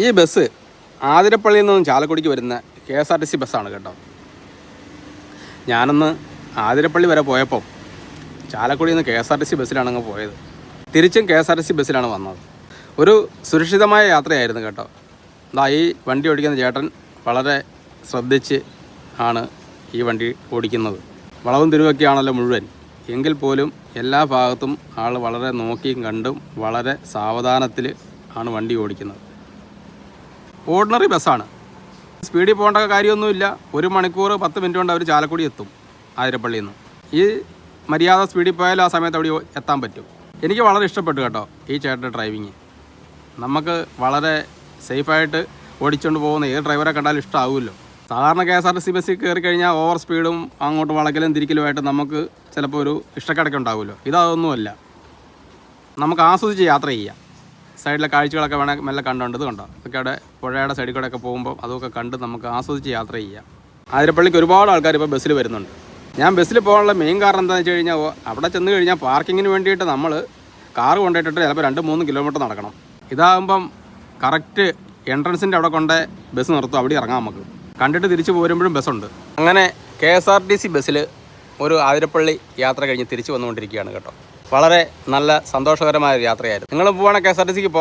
ഈ ബസ് ആതിരപ്പള്ളിയിൽ നിന്നും ചാലക്കുടിക്ക് വരുന്ന KSRTC ബസ്സാണ് കേട്ടോ. ഞാനൊന്ന് ആതിരപ്പള്ളി വരെ പോയപ്പോൾ ചാലക്കുടിയിൽ നിന്ന് KSRTC ബസ്സിലാണ് അങ്ങ് പോയത്. തിരിച്ചും KSRTC ബസ്സിലാണ് വന്നത്. ഒരു സുരക്ഷിതമായ യാത്രയായിരുന്നു കേട്ടോ. ഈ വണ്ടി ഓടിക്കുന്ന ചേട്ടൻ വളരെ ശ്രദ്ധിച്ച് ആണ് ഈ വണ്ടി ഓടിക്കുന്നത്. വളവും തിരുവൊക്കെയാണല്ലോ മുഴുവൻ. എങ്കിൽ പോലും എല്ലാ ഭാഗത്തും ആൾ വളരെ നോക്കിയും കണ്ടും വളരെ സാവധാനത്തിൽ ആണ് വണ്ടി ഓടിക്കുന്നത്. ഓർഡിനറി ബസ്സാണ്. സ്പീഡിൽ പോകേണ്ട കാര്യമൊന്നുമില്ല. 1 മണിക്കൂർ 10 മിനിറ്റ് കൊണ്ട് അവർ ചാലക്കുടി എത്തും ആതിരപ്പള്ളിയിൽ നിന്ന്. ഈ മര്യാദ സ്പീഡിൽ പോയാലും ആ സമയത്ത് അവിടെ എത്താൻ പറ്റും. എനിക്ക് വളരെ ഇഷ്ടപ്പെട്ടു കേട്ടോ ഈ ചേട്ടൻ്റെ ഡ്രൈവിങ്. നമുക്ക് വളരെ സേഫായിട്ട് ഓടിച്ചുകൊണ്ട് പോകുന്ന ഏത് ഡ്രൈവറെ കണ്ടാലും ഇഷ്ടമാവുമല്ലോ. സാധാരണ KSRTC ബസ്സിൽ കയറി കഴിഞ്ഞാൽ ഓവർ സ്പീഡും അങ്ങോട്ട് വളക്കലും തിരിക്കലുമായിട്ട് നമുക്ക് ചിലപ്പോൾ ഒരു ഇഷ്ടക്കടക്കം ഉണ്ടാവുമല്ലോ. ഇതൊന്നുമല്ല. നമുക്ക് ആസ്വദിച്ച് യാത്ര ചെയ്യാം. സൈഡിലെ കാഴ്ചകളൊക്കെ വേണമെങ്കിൽ മെല്ലെ കണ്ടുകൊണ്ട് കണ്ടോ. അതൊക്കെ അവിടെ പുഴയുടെ സൈഡിൽ കൂടെ ഒക്കെ പോകുമ്പോൾ അതൊക്കെ കണ്ട് നമുക്ക് ആസ്വദിച്ച് യാത്ര ചെയ്യാം. ആതിരപ്പള്ളിക്ക് ഒരുപാട് ആൾക്കാർ ഇപ്പോൾ ബസ്സിൽ വരുന്നുണ്ട്. ഞാൻ ബസ്സിൽ പോകാനുള്ള മെയിൻ കാരണം എന്താണെന്ന് വെച്ച് കഴിഞ്ഞാൽ അവിടെ ചെന്ന് കഴിഞ്ഞാൽ പാർക്കിങ്ങിന് വേണ്ടിയിട്ട് നമ്മൾ കാർ കൊണ്ടിട്ടിട്ട് ചിലപ്പോൾ 2-3 കിലോമീറ്റർ നടക്കണം. ഇതാകുമ്പം കറക്റ്റ് എൻട്രൻസിൻ്റെ അവിടെ കൊണ്ട് ബസ് നിർത്തും. അവിടെ ഇറങ്ങാം. നമുക്ക് കണ്ടിട്ട് തിരിച്ച് പോരുമ്പോഴും ബസ്സുണ്ട്. അങ്ങനെ KSRTC ബസ്സിൽ ഒരു ആതിരപ്പള്ളി യാത്ര കഴിഞ്ഞ് തിരിച്ച് വന്നുകൊണ്ടിരിക്കുകയാണ് കേട്ടോ. വളരെ നല്ല സന്തോഷകരമായ ഒരു യാത്രയായിരുന്നു. നിങ്ങൾ പോവുകയാണെങ്കിൽ KSRTCക്ക്